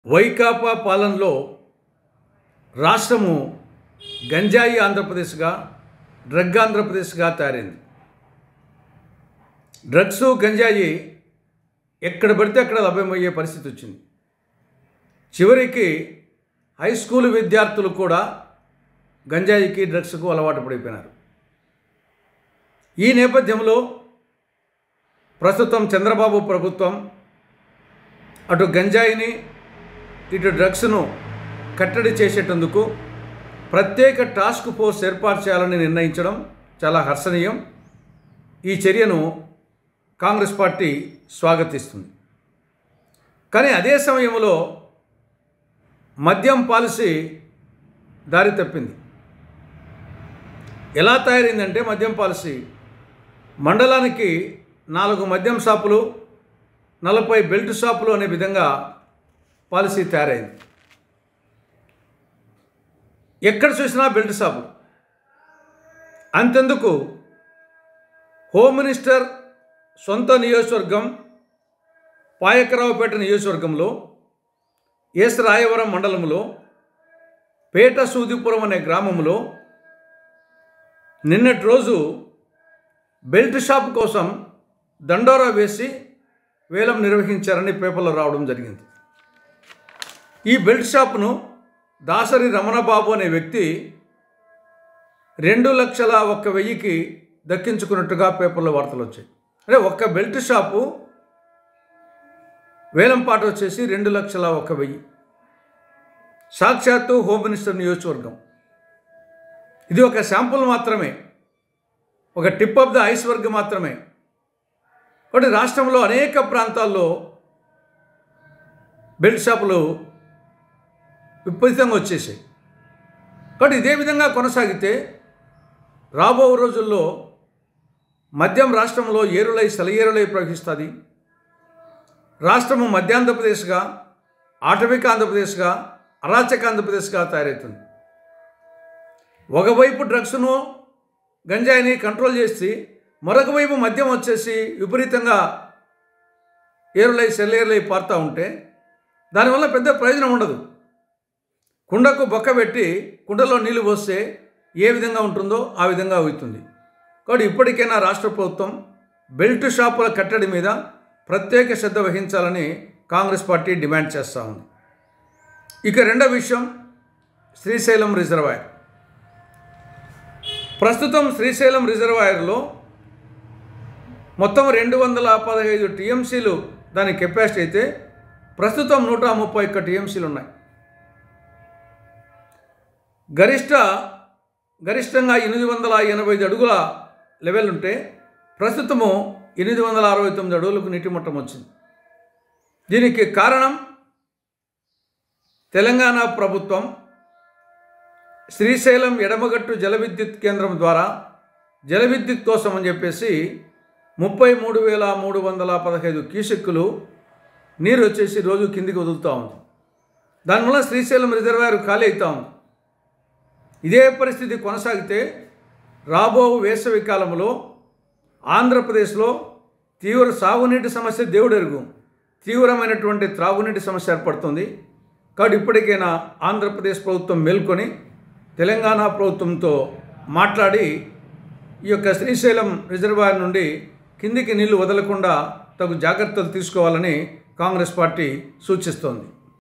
వైకాపా పాలనలో రాష్ట్రము గంజాయి ఆంధ్రప్రదేశ్గా డ్రగ్ ఆంధ్రప్రదేశ్గా తయారైంది. డ్రగ్స్ గంజాయి ఎక్కడ పడితే అక్కడ లభ్యమయ్యే పరిస్థితి వచ్చింది. చివరికి హై స్కూల్ విద్యార్థులు కూడా గంజాయికి డ్రగ్స్కు అలవాటు పడిపోయినారు. ఈ నేపథ్యంలో ప్రస్తుతం చంద్రబాబు ప్రభుత్వం అటు గంజాయిని ఇటు డ్రగ్స్ను కట్టడి చేసేటందుకు ప్రత్యేక టాస్క్ ఫోర్స్ ఏర్పాటు చేయాలని నిర్ణయించడం చాలా హర్షణీయం. ఈ చర్యను కాంగ్రెస్ పార్టీ స్వాగతిస్తుంది. కానీ అదే సమయంలో మద్యం పాలసీ దారి తప్పింది. ఎలా తయారైందంటే మద్యం పాలసీ మండలానికి 4 మద్యం షాపులు 40 బెల్ట్ షాపులు అనే విధంగా పాలసీ తయారైంది. ఎక్కడ చూసినా బెల్ట్ షాపులు. అంతెందుకు హోమ్ మినిస్టర్ సొంత నియోజకవర్గం పాయకరావుపేట నియోజకవర్గంలో ఎస్ రాయవరం మండలంలో పేట సూదిపురం అనే గ్రామంలో నిన్నటి రోజు బెల్ట్ షాప్ కోసం దండోరా వేసి వేలం నిర్వహించారని పేపర్లో రావడం జరిగింది. ఈ బెల్ట్ షాప్ను దాసరి రమణబాబు అనే వ్యక్తి 2,01,000కి దక్కించుకున్నట్టుగా పేపర్లో వార్తలు వచ్చాయి. అంటే ఒక్క బెల్ట్ షాపు వేలం పాట వచ్చేసి 2,01,000. సాక్షాత్తు హోమ్ మినిస్టర్ నియోజకవర్గం. ఇది ఒక శాంపుల్ మాత్రమే, ఒక టిప్ ఆఫ్ ద ఐస్బర్గ్ మాత్రమే. కాబట్టి రాష్ట్రంలో అనేక ప్రాంతాల్లో బెల్ట్ షాపులు విపరీతంగా వచ్చేసాయి. కాబట్టి ఇదే విధంగా కొనసాగితే రాబో రోజుల్లో మద్యం రాష్ట్రంలో ఏరులై సెలయేరులై ప్రవహిస్తుంది. రాష్ట్రము మధ్యాంధ్రప్రదేశ్గా, ఆటవిక ఆంధ్రప్రదేశ్గా, అరాచక ఆంధ్రప్రదేశ్గా తయారవుతుంది. ఒకవైపు డ్రగ్స్ను గంజాయిని కంట్రోల్ చేసి మరొక వైపు మద్యం వచ్చేసి విపరీతంగా ఏరులై సెల్లేరులై పారుతూ ఉంటే దానివల్ల పెద్ద ప్రయోజనం ఉండదు. కుండకు బొక్క పెట్టి కుండలో నీళ్లు పోస్తే ఏ విధంగా ఉంటుందో ఆ విధంగా అవుతుంది. కాబట్టి ఇప్పటికైనా రాష్ట్ర ప్రభుత్వం బెల్ట్ షాపుల కట్టడి మీద ప్రత్యేక శ్రద్ధ వహించాలని కాంగ్రెస్ పార్టీ డిమాండ్ చేస్తూ ఉంది. ఇక రెండవ విషయం శ్రీశైలం రిజర్వాయర్. ప్రస్తుతం శ్రీశైలం రిజర్వాయర్లో మొత్తం 215 టీఎంసీలు దాని కెపాసిటీ అయితే ప్రస్తుతం 131 టీఎంసీలు ఉన్నాయి. గరిష్టంగా 885 అడుగుల లెవెల్ ఉంటే ప్రస్తుతము 869 అడుగులకు నీటి మట్టం వచ్చింది. దీనికి కారణం తెలంగాణ ప్రభుత్వం శ్రీశైలం ఎడమగట్టు జల విద్యుత్ కేంద్రం ద్వారా జల విద్యుత్ కోసం అని చెప్పేసి 33,315 క్యూసెక్కులు నీరు వచ్చేసి రోజు కిందికి వదులుతూ ఉంది. దానివల్ల శ్రీశైలం రిజర్వాయర్ ఖాళీ అవుతూ ఉంది. ఇదే పరిస్థితి కొనసాగితే రాబో వేసవి కాలంలో ఆంధ్రప్రదేశ్లో తీవ్ర సాగునీటి సమస్య దేవుడెరుగు, తీవ్రమైనటువంటి త్రాగునీటి సమస్య ఏర్పడుతుంది. కాబట్టి ఇప్పటికైనా ఆంధ్రప్రదేశ్ ప్రభుత్వం మేల్కొని తెలంగాణ ప్రభుత్వంతో మాట్లాడి ఈ యొక్క శ్రీశైలం రిజర్వాయర్ నుండి కిందికి నీళ్లు వదలకుండా తగు జాగ్రత్తలు తీసుకోవాలని కాంగ్రెస్ పార్టీ సూచిస్తోంది.